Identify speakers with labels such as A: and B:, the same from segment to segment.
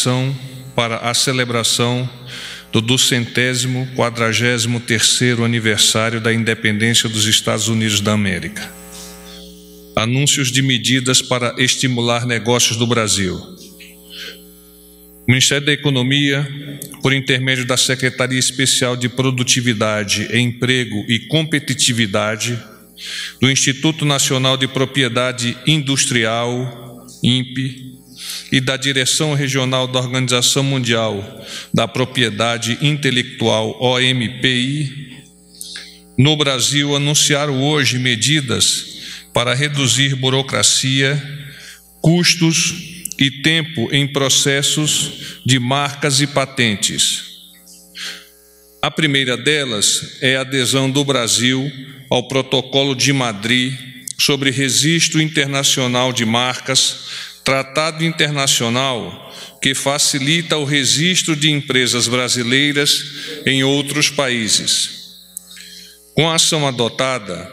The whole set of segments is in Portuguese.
A: eleição para a celebração do 243º aniversário da independência dos Estados Unidos da América. Anúncios de medidas para estimular negócios do Brasil. O Ministério da Economia, por intermédio da Secretaria Especial de Produtividade, Emprego e Competitividade, do Instituto Nacional de Propriedade Industrial, INPE, e da Direção Regional da Organização Mundial da Propriedade Intelectual, OMPI, no Brasil, anunciaram hoje medidas para reduzir burocracia, custos e tempo em processos de marcas e patentes. A primeira delas é a adesão do Brasil ao Protocolo de Madrid sobre Registro Internacional de Marcas, tratado internacional que facilita o registro de empresas brasileiras em outros países. Com a ação adotada,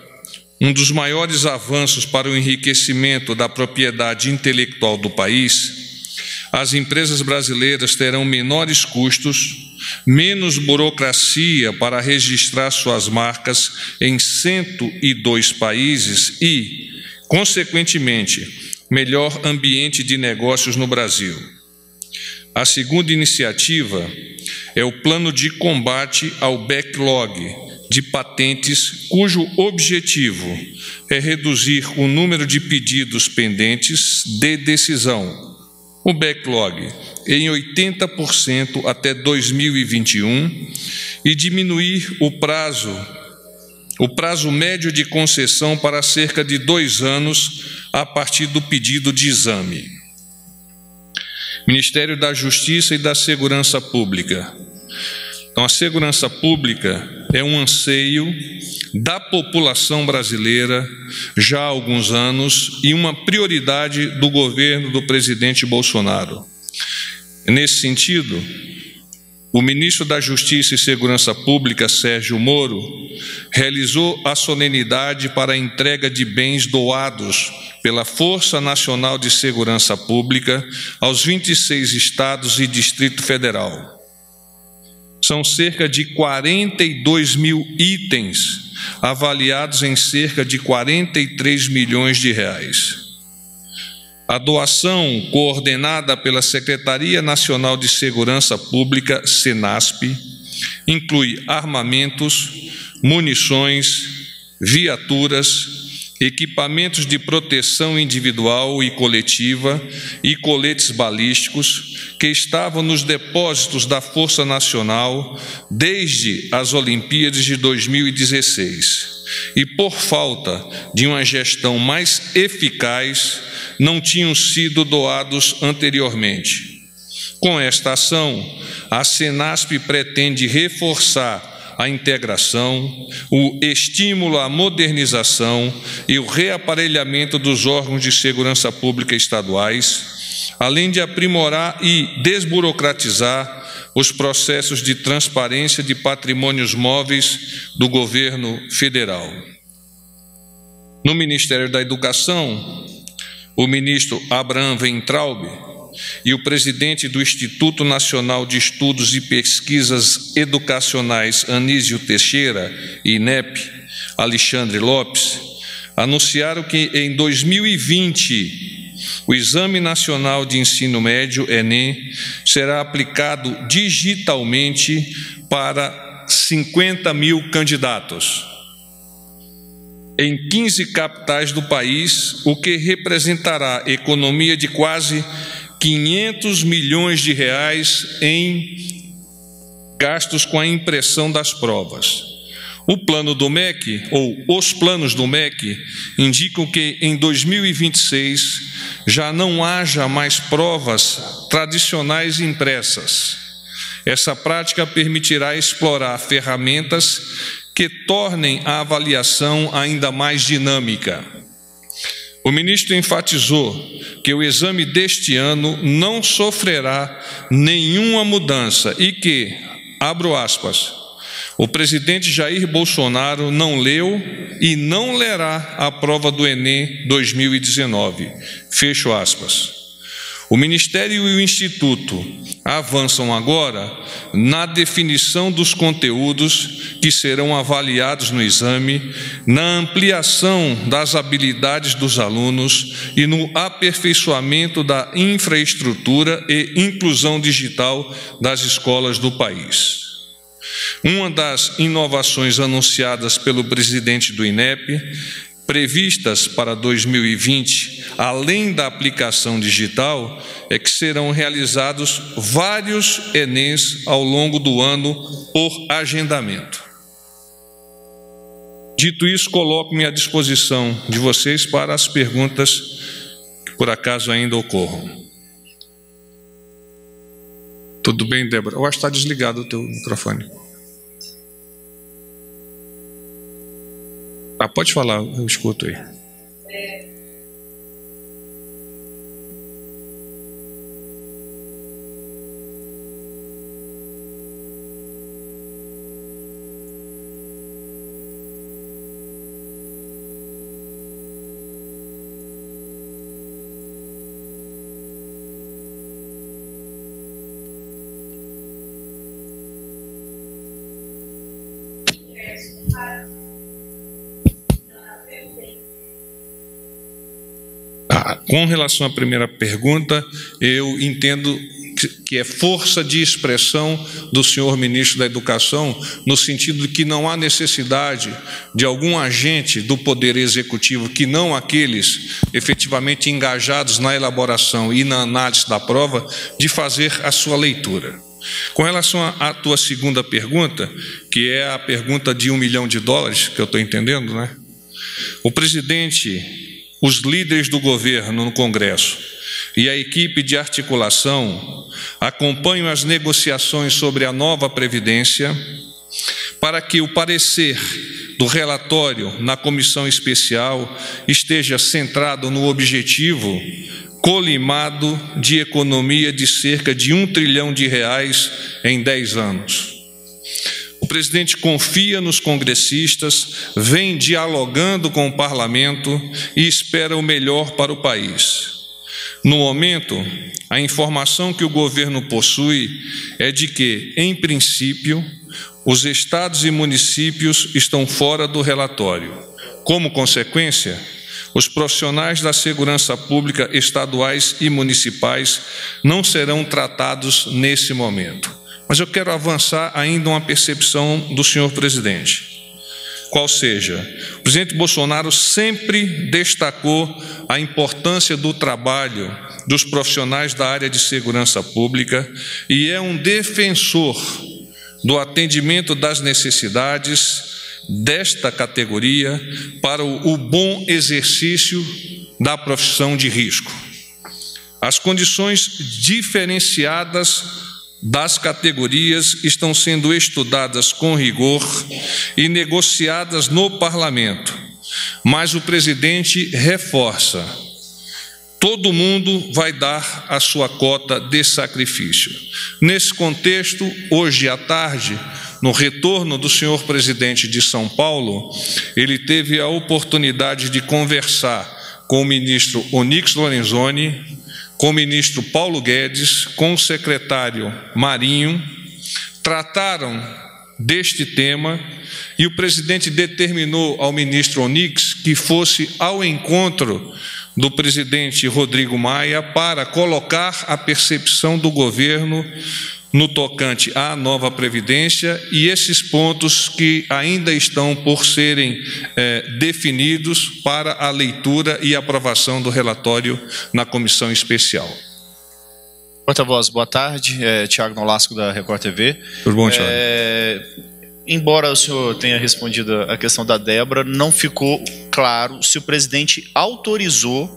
A: um dos maiores avanços para o enriquecimento da propriedade intelectual do país, as empresas brasileiras terão menores custos, menos burocracia para registrar suas marcas em 102 países e, consequentemente, melhor ambiente de negócios no Brasil. A segunda iniciativa é o Plano de Combate ao Backlog de Patentes, cujo objetivo é reduzir o número de pedidos pendentes de decisão, o backlog, em 80% até 2021 e diminuir o prazo médio de concessão para cerca de 2 anos a partir do pedido de exame. Ministério da Justiça e da Segurança Pública. Então, a segurança pública é um anseio da população brasileira já há alguns anos e uma prioridade do governo do presidente Bolsonaro. Nesse sentido, o ministro da Justiça e Segurança Pública, Sérgio Moro, realizou a solenidade para a entrega de bens doados pela Força Nacional de Segurança Pública aos 26 estados e Distrito Federal. São cerca de 42 mil itens, avaliados em cerca de 43 milhões de reais. A doação, coordenada pela Secretaria Nacional de Segurança Pública, Senasp, inclui armamentos, munições, viaturas, equipamentos de proteção individual e coletiva e coletes balísticos que estavam nos depósitos da Força Nacional desde as Olimpíadas de 2016 e, por falta de uma gestão mais eficaz, não tinham sido doados anteriormente. Com esta ação, a Senasp pretende reforçar a integração, o estímulo à modernização e o reaparelhamento dos órgãos de segurança pública estaduais, além de aprimorar e desburocratizar os processos de transparência de patrimônios móveis do governo federal. No Ministério da Educação, o ministro Abraham Weintraub e o presidente do Instituto Nacional de Estudos e Pesquisas Educacionais, Anísio Teixeira, INEP, Alexandre Lopes, anunciaram que em 2020 o Exame Nacional de Ensino Médio, ENEM, será aplicado digitalmente para 50 mil candidatos em 15 capitais do país, o que representará economia de quase 500 milhões de reais em gastos com a impressão das provas. O plano do MEC, ou os planos do MEC, indicam que em 2026 já não haja mais provas tradicionais impressas. Essa prática permitirá explorar ferramentas que tornem a avaliação ainda mais dinâmica. O ministro enfatizou que o exame deste ano não sofrerá nenhuma mudança e que, abro aspas, o presidente Jair Bolsonaro não leu e não lerá a prova do Enem 2019, fecho aspas. O Ministério e o Instituto avançam agora na definição dos conteúdos que serão avaliados no exame, na ampliação das habilidades dos alunos e no aperfeiçoamento da infraestrutura e inclusão digital das escolas do país. Uma das inovações anunciadas pelo presidente do INEP, previstas para 2020, além da aplicação digital, é que serão realizados vários Enems ao longo do ano por agendamento. Dito isso, coloco-me à disposição de vocês para as perguntas que por acaso ainda ocorram. Tudo bem, Débora? Eu acho que está desligado o teu microfone. Ah, pode falar, eu escuto aí. Com relação à primeira pergunta, eu entendo que é força de expressão do senhor ministro da Educação, no sentido de que não há necessidade de algum agente do Poder Executivo, que não aqueles efetivamente engajados na elaboração e na análise da prova, de fazer a sua leitura. Com relação à tua segunda pergunta, que é a pergunta de $1 milhão, que eu estou entendendo, né? O presidente, os líderes do governo no Congresso e a equipe de articulação acompanham as negociações sobre a nova Previdência para que o parecer do relatório na comissão especial esteja centrado no objetivo colimado de economia de cerca de R$1 trilhão em 10 anos. O presidente confia nos congressistas, vem dialogando com o parlamento e espera o melhor para o país. No momento, a informação que o governo possui é de que, em princípio, os estados e municípios estão fora do relatório. Como consequência, os profissionais da segurança pública estaduais e municipais não serão tratados nesse momento. Mas eu quero avançar ainda uma percepção do senhor presidente. Qual seja, o presidente Bolsonaro sempre destacou a importância do trabalho dos profissionais da área de segurança pública e é um defensor do atendimento das necessidades desta categoria para o bom exercício da profissão de risco. As condições diferenciadas das categorias estão sendo estudadas com rigor e negociadas no parlamento, mas o presidente reforça: todo mundo vai dar a sua cota de sacrifício. Nesse contexto, hoje à tarde, no retorno do senhor presidente de São Paulo, ele teve a oportunidade de conversar com o ministro Onyx Lorenzoni, com o ministro Paulo Guedes, com o secretário Marinho, trataram deste tema e o presidente determinou ao ministro Onyx que fosse ao encontro do presidente Rodrigo Maia para colocar a percepção do governo no tocante à nova Previdência e esses pontos que ainda estão por serem definidos para a leitura e aprovação do relatório na comissão especial.
B: Porta-voz, boa tarde. Tiago Nolasco, da Record TV.
A: Tudo bom, Tiago?
B: Embora o senhor tenha respondido a questão da Débora, não ficou claro se o presidente autorizou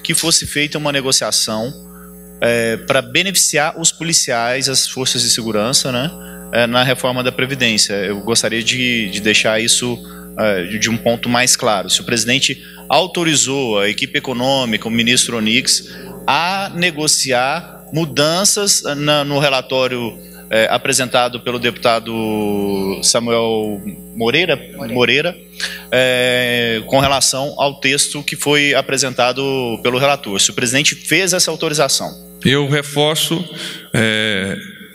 B: que fosse feita uma negociação para beneficiar os policiais, as forças de segurança, né, na reforma da Previdência. Eu gostaria de deixar isso de um ponto mais claro. Se o presidente autorizou a equipe econômica, o ministro Onyx, a negociar mudanças no relatório apresentado pelo deputado Samuel Moreira, com relação ao texto que foi apresentado pelo relator. Se o presidente fez essa autorização.
A: eu reforço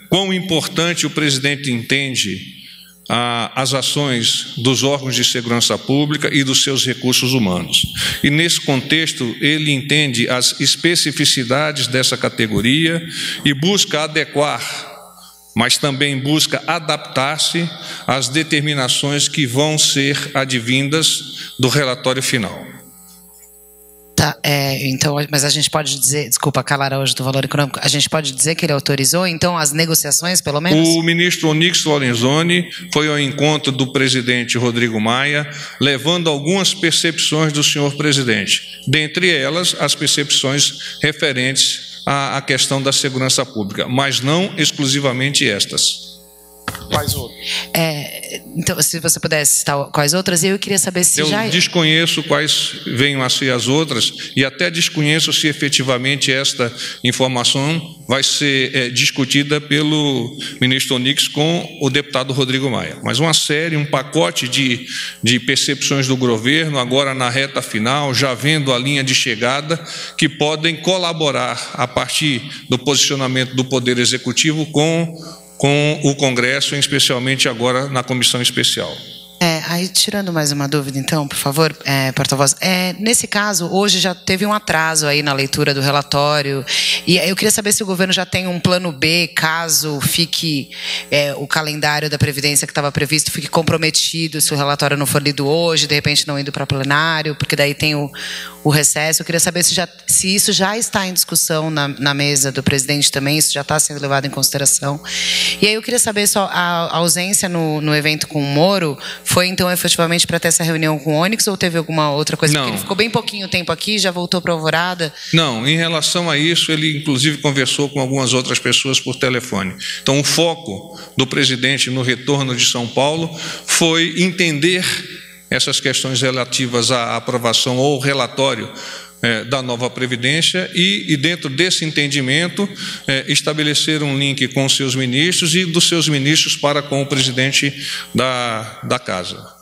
A: quão importante o presidente entende as ações dos órgãos de segurança pública e dos seus recursos humanos. E, nesse contexto, ele entende as especificidades dessa categoria e busca adequar, mas também busca adaptar-se às determinações que vão ser advindas do relatório final.
C: Tá, então, mas a gente pode dizer, desculpa, Calara hoje do Valor Econômico, a gente pode dizer que ele autorizou, então, as negociações, pelo menos?
A: O ministro Onyx Lorenzoni foi ao encontro do presidente Rodrigo Maia, levando algumas percepções do senhor presidente, dentre elas as percepções referentes à questão da segurança pública, mas não exclusivamente estas.
B: Quais outras?
C: Então, se você pudesse citar quais outras, eu queria saber se
A: eu desconheço quais venham a ser as outras e até desconheço se efetivamente esta informação vai ser discutida pelo ministro Onyx com o deputado Rodrigo Maia. Mas uma série, um pacote de percepções do governo, agora na reta final, já vendo a linha de chegada, que podem colaborar a partir do posicionamento do Poder Executivo com o Congresso, especialmente agora na comissão especial.
C: Aí, tirando mais uma dúvida, então, por favor, porta-voz. Nesse caso, hoje já teve um atraso aí na leitura do relatório, e eu queria saber se o governo já tem um plano B, caso fique o calendário da Previdência que estava previsto, fique comprometido, se o relatório não for lido hoje, de repente não indo para plenário, porque daí tem o recesso. Eu queria saber se isso já está em discussão na mesa do presidente também, isso já está sendo levado em consideração. E aí eu queria saber só, a ausência no evento com o Moro foi, então, efetivamente para ter essa reunião com o Onyx, ou teve alguma outra coisa?
A: Não.
C: Porque ele ficou bem pouquinho tempo aqui, já voltou para a Alvorada?
A: Não, em relação a isso, ele inclusive conversou com algumas outras pessoas por telefone. Então, o foco do presidente no retorno de São Paulo foi entender essas questões relativas à aprovação ou relatório da nova Previdência e dentro desse entendimento, estabelecer um link com os seus ministros e dos seus ministros para com o presidente da Casa.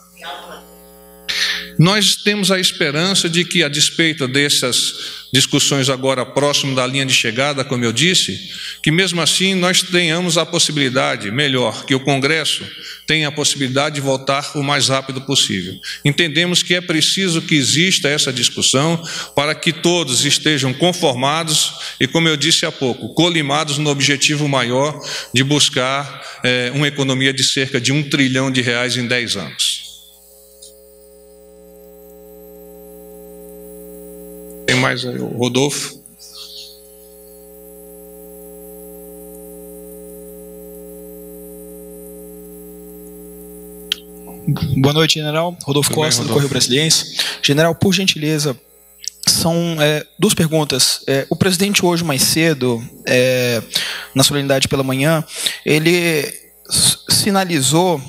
A: Nós temos a esperança de que, a despeito dessas discussões agora próximo da linha de chegada, como eu disse, que mesmo assim nós tenhamos a possibilidade, melhor, que o Congresso tenha a possibilidade de votar o mais rápido possível. Entendemos que é preciso que exista essa discussão para que todos estejam conformados e, como eu disse há pouco, colimados no objetivo maior de buscar uma economia de cerca de R$1 trilhão em 10 anos. Tem mais aí, o Rodolfo.
D: Boa noite, general. Rodolfo Costa, do Correio Brasiliense. General, por gentileza, são duas perguntas. O presidente hoje, mais cedo, na solenidade pela manhã, ele sinalizou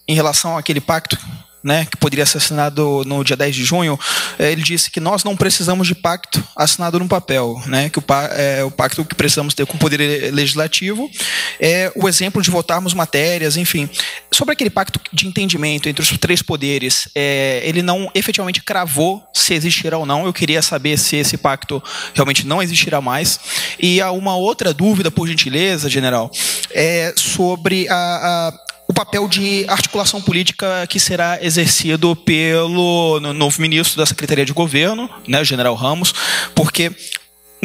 D: em relação àquele pacto, né, que poderia ser assinado no dia 10 de junho, ele disse que nós não precisamos de pacto assinado no papel, né, que o pacto que precisamos ter com o Poder Legislativo é o exemplo de votarmos matérias, enfim. Sobre aquele pacto de entendimento entre os três poderes, ele não efetivamente cravou se existirá ou não. Eu queria saber se esse pacto realmente não existirá mais. E há uma outra dúvida, por gentileza, general, sobre o papel de articulação política que será exercido pelo novo ministro da Secretaria de Governo, né, o general Ramos, porque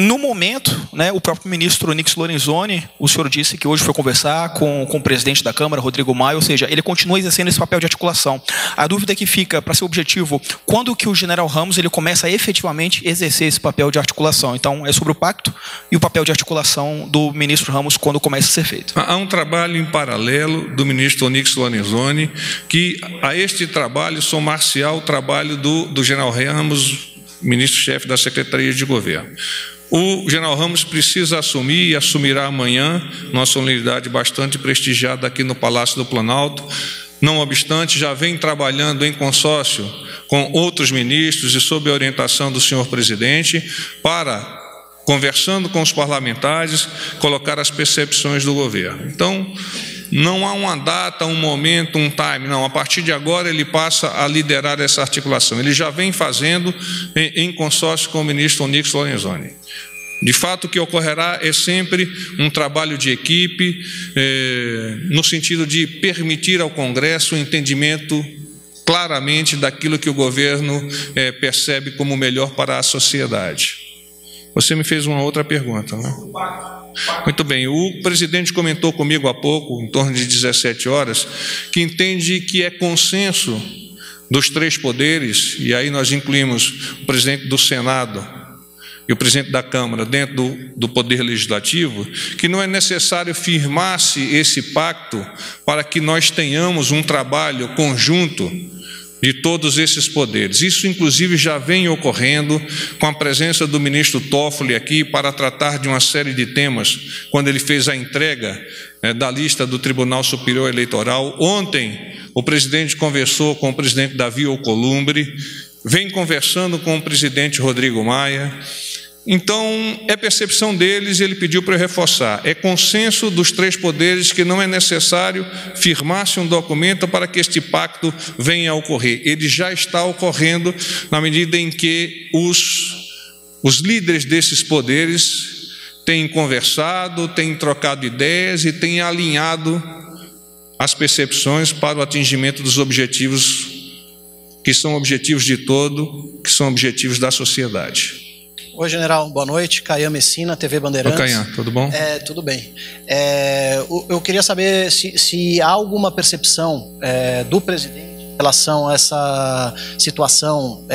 D: no momento, né, o próprio ministro Onyx Lorenzoni, o senhor disse que hoje foi conversar com o presidente da Câmara, Rodrigo Maia, ou seja, ele continua exercendo esse papel de articulação. A dúvida que fica, para ser objetivo, quando que o general Ramos ele começa a efetivamente exercer esse papel de articulação? Então, é sobre o pacto e o papel de articulação do ministro Ramos quando começa a ser feito.
A: Há um trabalho em paralelo do ministro Onyx Lorenzoni, que a este trabalho somar-se-á o trabalho do general Ramos, ministro-chefe da Secretaria de Governo. O general Ramos precisa assumir e assumirá amanhã, numa solenidade bastante prestigiada aqui no Palácio do Planalto. Não obstante, já vem trabalhando em consórcio com outros ministros e sob a orientação do senhor presidente para, conversando com os parlamentares, colocar as percepções do governo. Então, não há uma data, um momento, um time, não. A partir de agora ele passa a liderar essa articulação. Ele já vem fazendo em consórcio com o ministro Onyx Lorenzoni. De fato, o que ocorrerá é sempre um trabalho de equipe, no sentido de permitir ao Congresso o entendimento claramente daquilo que o governo percebe como melhor para a sociedade. Você me fez uma outra pergunta, né? Muito bem, o presidente comentou comigo há pouco, em torno de 17 horas, que entende que é consenso dos três poderes, e aí nós incluímos o presidente do Senado e o presidente da Câmara dentro do Poder Legislativo, que não é necessário firmar-se esse pacto para que nós tenhamos um trabalho conjunto de todos esses poderes. Isso, inclusive, já vem ocorrendo com a presença do ministro Toffoli aqui para tratar de uma série de temas, quando ele fez a entrega da lista do Tribunal Superior Eleitoral. Ontem, o presidente conversou com o presidente Davi Alcolumbre, vem conversando com o presidente Rodrigo Maia. Então, é percepção deles, e ele pediu para eu reforçar, é consenso dos três poderes que não é necessário firmar-se um documento para que este pacto venha a ocorrer. Ele já está ocorrendo na medida em que os líderes desses poderes têm conversado, têm trocado ideias e têm alinhado as percepções para o atingimento dos objetivos que são objetivos de todo, que são objetivos da sociedade.
E: Oi, general, boa noite. Caian Messina, TV Bandeirantes.
A: Oi, Caian, tudo bom?
E: Tudo bem. Eu queria saber se há alguma percepção do presidente em relação a essa situação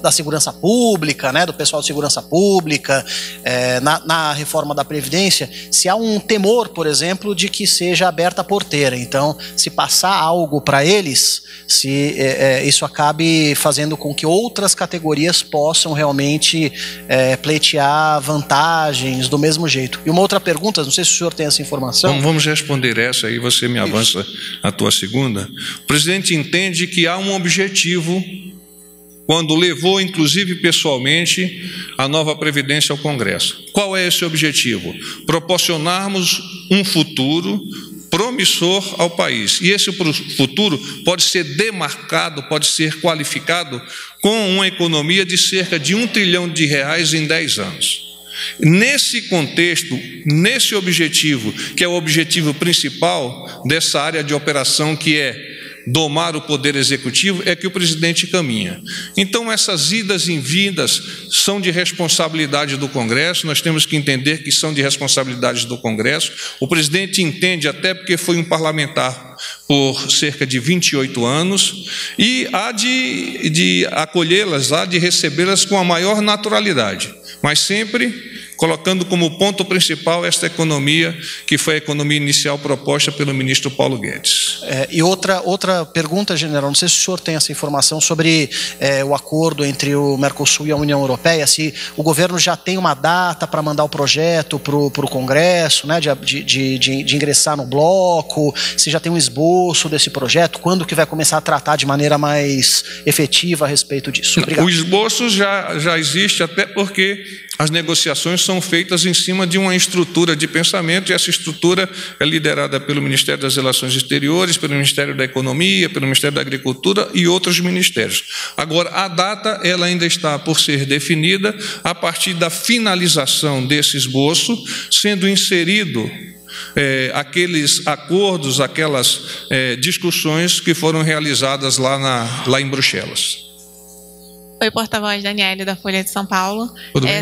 E: da segurança pública, né, do pessoal de segurança pública, na reforma da Previdência, se há um temor, por exemplo, de que seja aberta a porteira. Então, se passar algo para eles, se isso acabe fazendo com que outras categorias possam realmente pleitear vantagens do mesmo jeito. E uma outra pergunta, não sei se o senhor tem essa informação.
A: Vamos responder essa, aí você me avança a tua segunda. O presidente entende que há um objetivo, quando levou, inclusive pessoalmente, a nova Previdência ao Congresso. Qual é esse objetivo? Proporcionarmos um futuro promissor ao país. E esse futuro pode ser demarcado, pode ser qualificado com uma economia de cerca de R$1 trilhão em 10 anos. Nesse contexto, nesse objetivo, que é o objetivo principal dessa área de operação, que é domar o poder executivo, é que o presidente caminha. Então, essas idas e vindas são de responsabilidade do Congresso, nós temos que entender que são de responsabilidade do Congresso. O presidente entende, até porque foi um parlamentar por cerca de 28 anos, e há de acolhê-las, há de recebê-las com a maior naturalidade, mas sempre colocando como ponto principal esta economia, que foi a economia inicial proposta pelo ministro Paulo Guedes.
E: E outra pergunta, general, não sei se o senhor tem essa informação sobre o acordo entre o Mercosul e a União Europeia, se o governo já tem uma data para mandar o projeto para o Congresso, né, de ingressar no bloco, se já tem um esboço desse projeto, quando que vai começar a tratar de maneira mais efetiva a respeito disso? Obrigado.
A: O esboço já existe, até porque as negociações são feitas em cima de uma estrutura de pensamento, e essa estrutura é liderada pelo Ministério das Relações Exteriores, pelo Ministério da Economia, pelo Ministério da Agricultura e outros ministérios. Agora, a data ela ainda está por ser definida a partir da finalização desse esboço, sendo inserido aqueles acordos, aquelas discussões que foram realizadas lá em Bruxelas.
F: Oi, porta-voz Daniele, da Folha de São Paulo.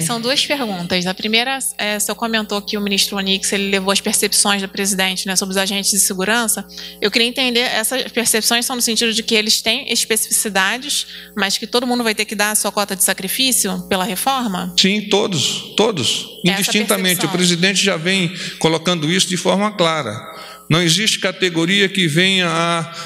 F: São duas perguntas. A primeira, o senhor comentou que o ministro Onyx ele levou as percepções do presidente, né, sobre os agentes de segurança. Eu queria entender, essas percepções são no sentido de que eles têm especificidades, mas que todo mundo vai ter que dar a sua cota de sacrifício pela reforma?
A: Sim, todos, indistintamente. O presidente já vem colocando isso de forma clara. Não existe categoria que venha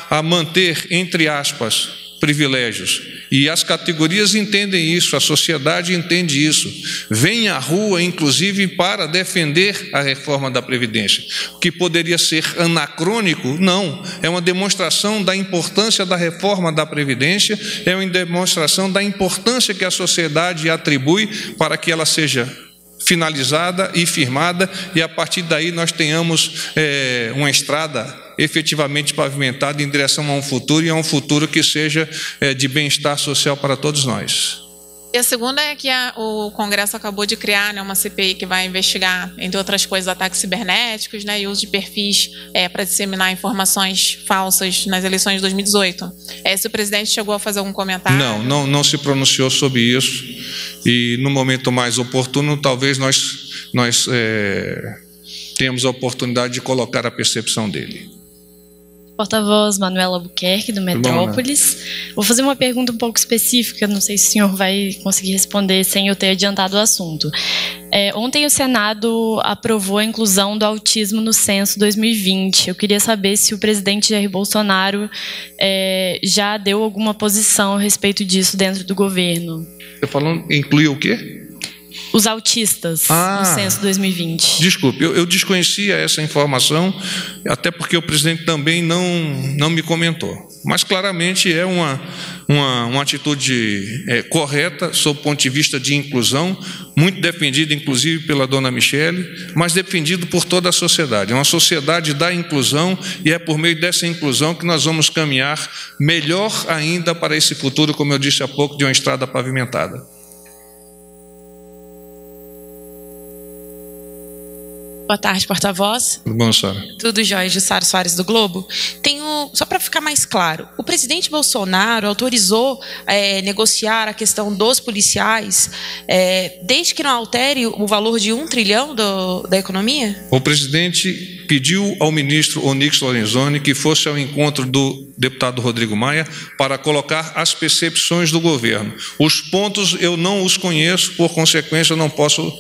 A: a manter, entre aspas, privilégios. E as categorias entendem isso, a sociedade entende isso. Vem à rua, inclusive, para defender a reforma da Previdência. O que poderia ser anacrônico, não. É uma demonstração da importância da reforma da Previdência, é uma demonstração da importância que a sociedade atribui para que ela seja finalizada e firmada, e a partir daí nós tenhamos uma estrada efetivamente pavimentada em direção a um futuro, e a um futuro que seja de bem-estar social para todos nós.
F: E a segunda é que o Congresso acabou de criar, né, uma CPI que vai investigar, entre outras coisas, ataques cibernéticos, né, e uso de perfis para disseminar informações falsas nas eleições de 2018. Se o presidente chegou a fazer algum comentário?
A: Não se pronunciou sobre isso. E no momento mais oportuno, talvez nós tenhamos a oportunidade de colocar a percepção dele.
G: Porta-voz Manuela Albuquerque, do Metrópolis. Vou fazer uma pergunta um pouco específica, não sei se o senhor vai conseguir responder sem eu ter adiantado o assunto. Ontem o Senado aprovou a inclusão do autismo no censo 2020. Eu queria saber se o presidente Jair Bolsonaro já deu alguma posição a respeito disso dentro do governo.
A: Você falou, inclui o quê?
G: Os autistas no censo 2020.
A: Desculpe, eu desconhecia essa informação, até porque o presidente também não me comentou. Mas claramente é uma atitude correta, sob o ponto de vista de inclusão, muito defendida inclusive pela dona Michele, mas defendido por toda a sociedade. É uma sociedade da inclusão e é por meio dessa inclusão que nós vamos caminhar melhor ainda para esse futuro, como eu disse há pouco, de uma estrada pavimentada.
H: Boa tarde, porta-voz.
A: Tudo bom, Sara?
H: Tudo jóia, Jussara Soares do Globo. Só para ficar mais claro, o presidente Bolsonaro autorizou negociar a questão dos policiais desde que não altere o valor de 1 trilhão da economia?
A: O presidente pediu ao ministro Onyx Lorenzoni que fosse ao encontro do deputado Rodrigo Maia para colocar as percepções do governo. Os pontos eu não os conheço, por consequência eu não posso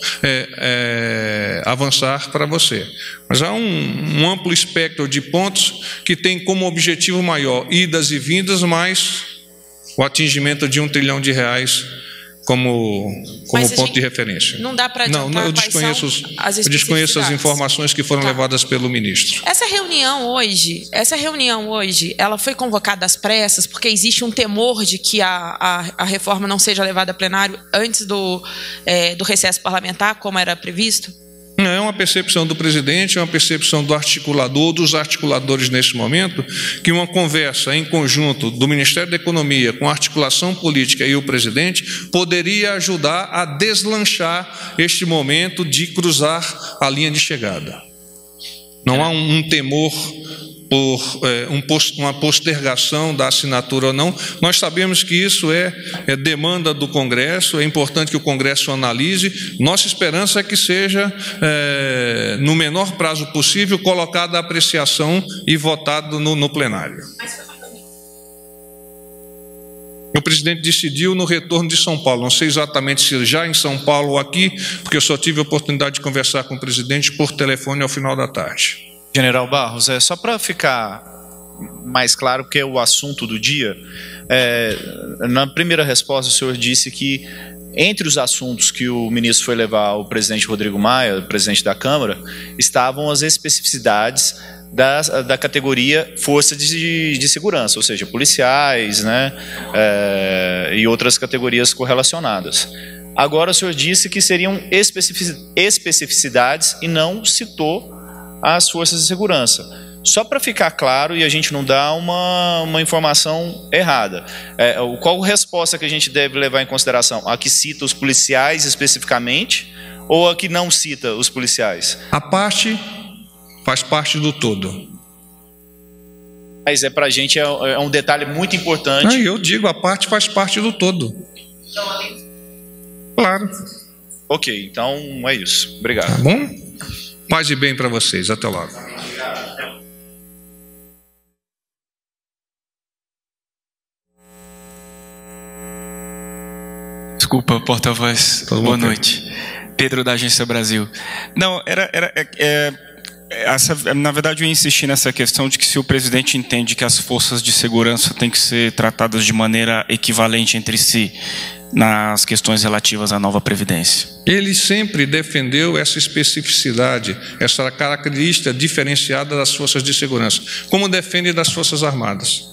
A: avançar para você. Mas há um amplo espectro de pontos que tem como objetivo maior idas e vindas, mais o atingimento de 1 trilhão de reais como ponto de referência.
H: Não dá para adiantar
A: eu desconheço as informações que foram levadas pelo ministro.
H: Essa reunião hoje, ela foi convocada às pressas porque existe um temor de que a reforma não seja levada a plenário antes do recesso parlamentar, como era previsto?
A: É uma percepção do presidente, é uma percepção do articulador, dos articuladores nesse momento, que uma conversa em conjunto do Ministério da Economia com a articulação política e o presidente poderia ajudar a deslanchar este momento de cruzar a linha de chegada. Não há um temor por uma postergação da assinatura ou não. Nós sabemos que isso é demanda do Congresso, é importante que o Congresso analise. Nossa esperança é que seja, no menor prazo possível, colocada a apreciação e votado no plenário. O presidente decidiu no retorno de São Paulo, não sei exatamente se já em São Paulo ou aqui, porque eu só tive a oportunidade de conversar com o presidente por telefone ao final da tarde.
B: General Barros, só para ficar mais claro, porque é o assunto do dia, na primeira resposta o senhor disse que entre os assuntos que o ministro foi levar ao presidente Rodrigo Maia, presidente da Câmara, estavam as especificidades da categoria Força de Segurança, ou seja, policiais, né, e outras categorias correlacionadas. Agora o senhor disse que seriam especificidades e não citou as forças de segurança. Só para ficar claro e a gente não dar uma informação errada, qual resposta que a gente deve levar em consideração? A que cita os policiais especificamente ou a que não cita os policiais?
A: A parte faz parte do todo.
B: Mas para a gente é um detalhe muito importante.
A: Eu digo, a parte faz parte do todo. Claro.
B: Ok, então é isso. Obrigado.
A: Tá bom? Paz e bem para vocês. Até logo.
I: Desculpa, porta-voz. Boa noite. Pedro, da Agência Brasil. Não, na verdade, eu insisti nessa questão de que se o presidente entende que as forças de segurança têm que ser tratadas de maneira equivalente entre si, nas questões relativas à nova Previdência.
A: Ele sempre defendeu essa especificidade, essa característica diferenciada das forças de segurança, como defende das Forças Armadas.